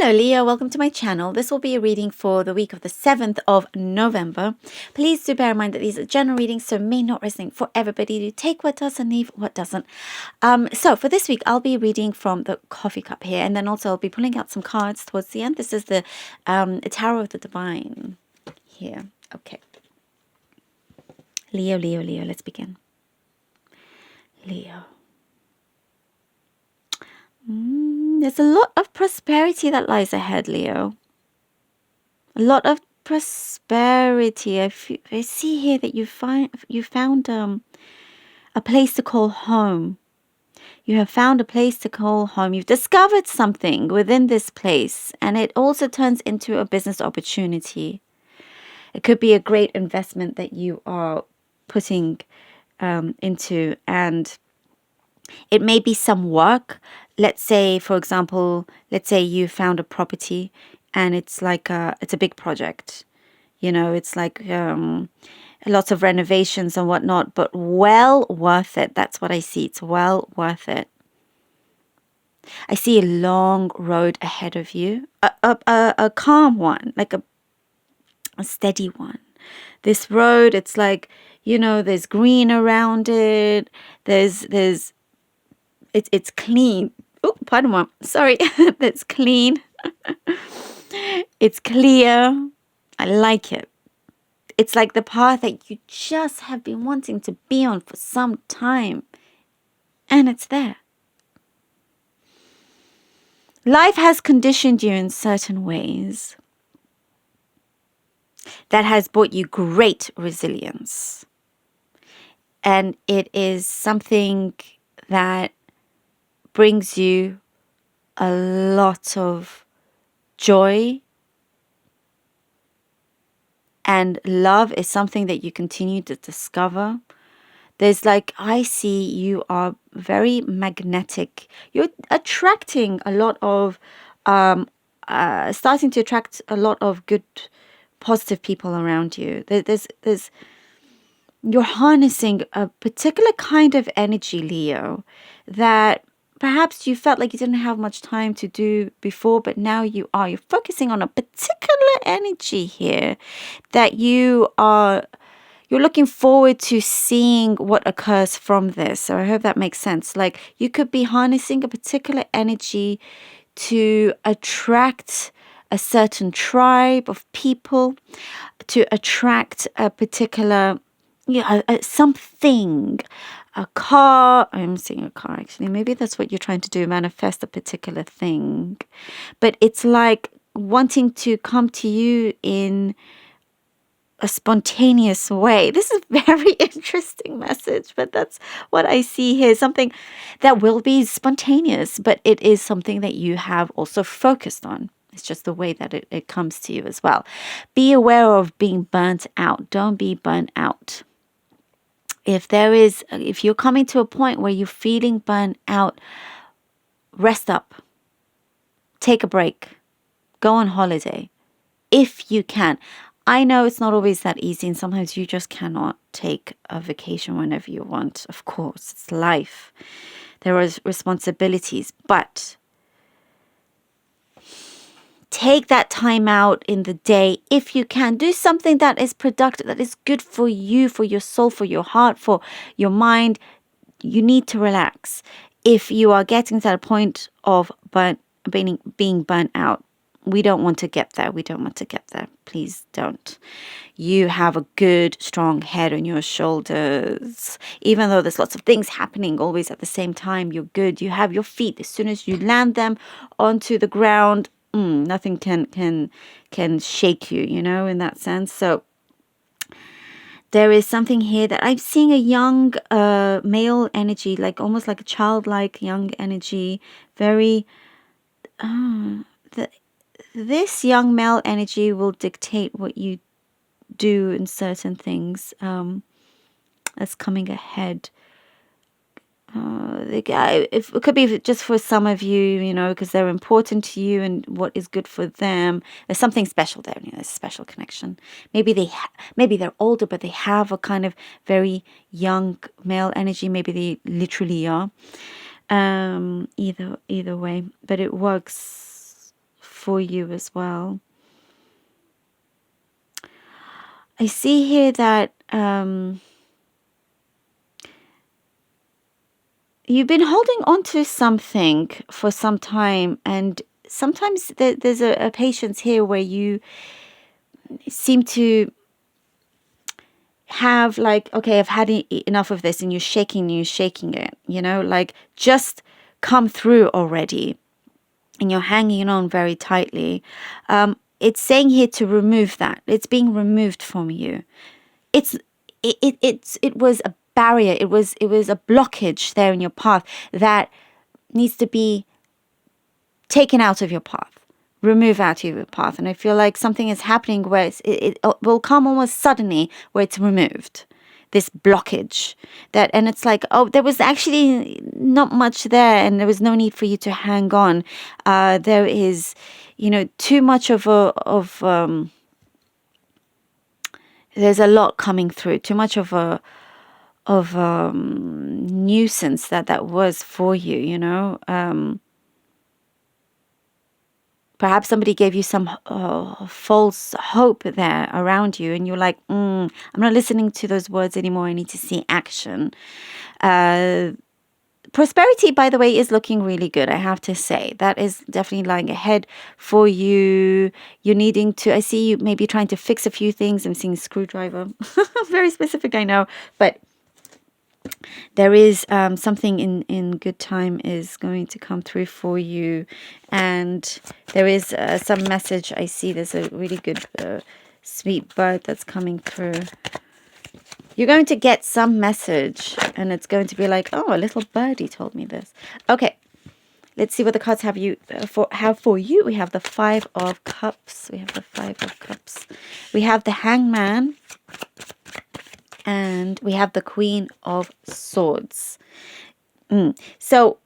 Hello Leo, welcome to my channel. This will be a reading for the week of the 7th of November. Please do bear in mind that these are general readings, so may not resonate for everybody. Do take what does and leave what doesn't. So for this week, I'll be reading from the coffee cup here, and then also I'll be pulling out some cards towards the end. This is the Tower of the Divine here. Okay. Leo, let's begin. Leo. There's a lot of prosperity that lies ahead, Leo. A lot of prosperity. I see here that you found a place to call home. You have found a place to call home. You've discovered something within this place, and it also turns into a business opportunity. It could be a great investment that you are putting into, and it may be some work. Let's say, for example, you found a property and it's like it's a big project. You know, it's like lots of renovations and whatnot, but well worth it. That's what I see. It's well worth it. I see a long road ahead of you, a calm one, like a steady one. This road, it's like, you know, there's green around it. It's clean. Oh, pardon me. Sorry. That's clean. It's clear. I like it. It's like the path that you just have been wanting to be on for some time. And it's there. Life has conditioned you in certain ways that has brought you great resilience. And it is something that brings you a lot of joy, and love is something that you continue to discover. There's like, I see you are very magnetic. You're attracting a lot of, starting to attract a lot of good, positive people around you. You're harnessing a particular kind of energy, Leo, that perhaps you felt like you didn't have much time to do before, but now you are. You're focusing on a particular energy here that you're looking forward to seeing what occurs from this. So I hope that makes sense. Like, you could be harnessing a particular energy to attract a certain tribe of people, to attract a particular something, a car. I'm seeing a car, actually. Maybe that's what you're trying to do, manifest a particular thing. But it's like wanting to come to you in a spontaneous way. This is a very interesting message, but that's what I see here. Something that will be spontaneous, but it is something that you have also focused on. It's just the way that it comes to you as well. Be aware of being burnt out. Don't be burnt out. If you're coming to a point where you're feeling burnt out, rest up. Take a break. Go on holiday. If you can. I know it's not always that easy, and sometimes you just cannot take a vacation whenever you want. Of course, it's life. There are responsibilities, but take that time out in the day if you can. Do something that is productive, that is good for you, for your soul, for your heart, for your mind. You need to relax. If you are getting to that point of being burnt out, we don't want to get there. Please don't. You have a good, strong head on your shoulders. Even though there's lots of things happening always at the same time, you're good. You have your feet. As soon as you land them onto the ground, nothing can shake you, you know, in that sense. So there is something here that I'm seeing, a young male energy, like almost like a childlike young energy. Very this young male energy will dictate what you do in certain things that's coming ahead. It could be just for some of you, you know, because they're important to you and what is good for them. There's something special there. You know, there's a special connection. Maybe they're older, but they have a kind of very young male energy. Maybe they literally are. Either way, but it works for you as well. I see here that you've been holding on to something for some time, and sometimes there's a patience here where you seem to have like, okay, I've had enough of this, and you're shaking it, like just come through already, and you're hanging on very tightly. It's saying here to remove that. It's being removed from you. It was a barrier. It was a blockage there in your path that needs to be taken out of your path, remove out of your path. And I feel like something is happening where it will come almost suddenly, where it's removed, this blockage. And it's like, oh, there was actually not much there, and there was no need for you to hang on. There is, too much there's a lot coming through, too much of a nuisance that was for you. Perhaps somebody gave you some false hope there around you, and you're like, I'm not listening to those words anymore. I need to see action. Prosperity, by the way, is looking really good, I have to say. That is definitely lying ahead for you. You're needing to, I see you maybe trying to fix a few things. I'm seeing a screwdriver. Very specific, I know. But there is something in good time is going to come through for you. And there is some message. I see there's a really good sweet bird that's coming through. You're going to get some message, and it's going to be like, oh, a little birdie told me this. Okay, let's see what the cards have for you. We have the 5 of Cups. We have the 5 of Cups. We have the Hangman, and we have the Queen of Swords. So,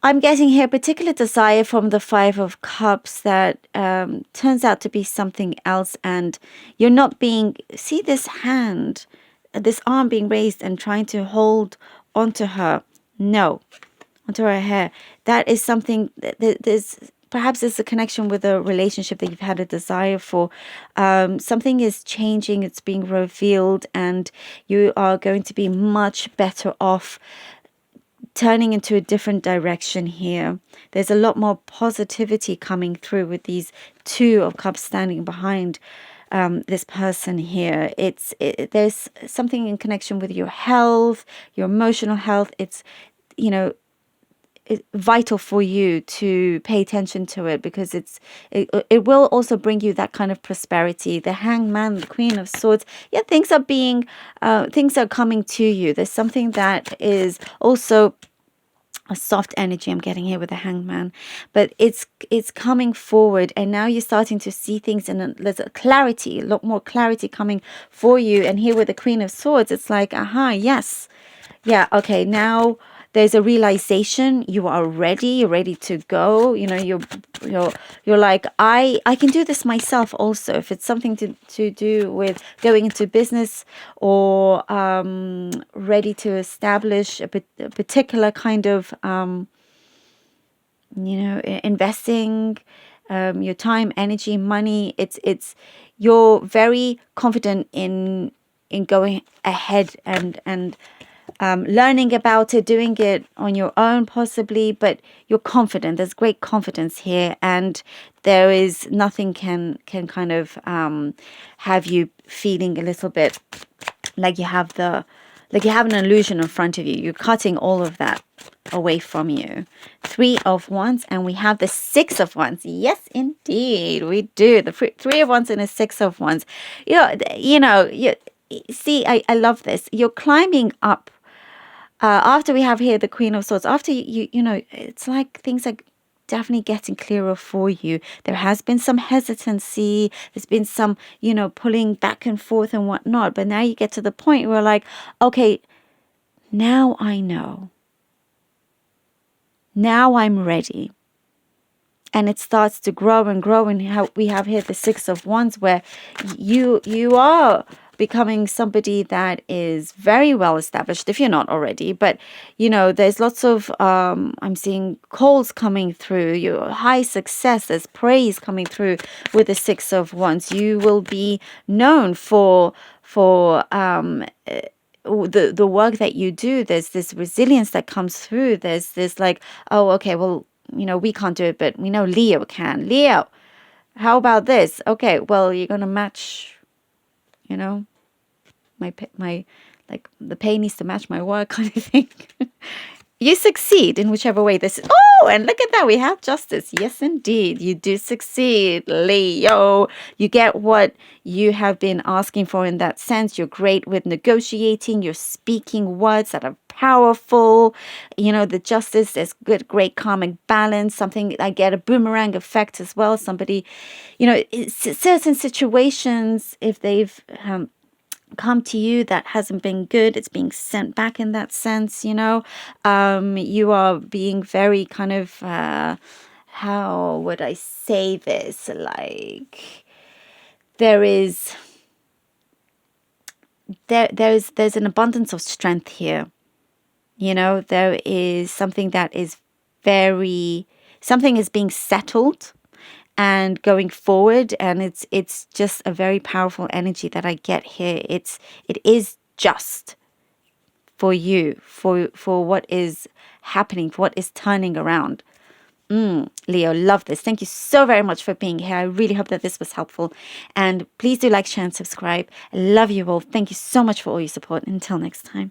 I'm getting here a particular desire from the 5 of Cups that turns out to be something else, and you're not see this hand, this arm being raised and trying to hold onto her. No, onto her hair. That is something perhaps there's a connection with a relationship that you've had a desire for. Something is changing, it's being revealed, and you are going to be much better off turning into a different direction here. There's a lot more positivity coming through with these 2 of Cups standing behind this person here. There's something in connection with your health, your emotional health. It's vital for you to pay attention to it, because it will also bring you that kind of prosperity. The Hangman, the Queen of Swords, things are coming to you. There's something that is also a soft energy I'm getting here with the Hangman, but it's coming forward, and now you're starting to see things, and there's a lot more clarity coming for you. And here with the Queen of Swords, it's like, yes, okay, now there's a realization. You are ready. You're ready to go. You're like, I can do this myself also. If it's something to do with going into business, or ready to establish a particular kind of, investing your time, energy, money. You're very confident in going ahead and learning about it, doing it on your own possibly, but you're confident. There's great confidence here, and there is nothing can kind of have you feeling a little bit like you have an illusion in front of you. You're cutting all of that away from you. 3 of Wands, and we have the 6 of Wands. Yes, indeed, we do. The 3 of Wands and the 6 of Wands. See, I love this. You're climbing up. After we have here the Queen of Swords, after it's like things are definitely getting clearer for you. There has been some hesitancy. There's been some, pulling back and forth and whatnot. But now you get to the point where like, okay, now I know. Now I'm ready. And it starts to grow and grow. And how we have here the 6 of Wands, where you are becoming somebody that is very well established, if you're not already. But, there's lots of, I'm seeing calls coming through, your high success, there's praise coming through with the Six of Wands. You will be known for the work that you do. There's this resilience that comes through. There's this like, oh, okay, well, we can't do it, but we know Leo can. Leo, how about this? Okay, well, you're gonna match, my like the pay needs to match my work kind of thing. You succeed in whichever way this is. Oh, and look at that. We have justice. Yes, indeed. You do succeed, Leo. You get what you have been asking for in that sense. You're great with negotiating. You're speaking words that are powerful. The justice, there's good, great karmic balance. Something, I get a boomerang effect as well. Somebody, certain situations, if they've come to you that hasn't been good, it's being sent back in that sense. You are being very kind of how would I say this, like there's an abundance of strength here. There is something that is something is being settled and going forward, and it's just a very powerful energy that I get here. It is just for you, for what is happening, for what is turning around. Leo, love this. Thank you so very much for being here. I really hope that this was helpful, and please do like, share, and subscribe. I love you all. Thank you so much for all your support. Until next time.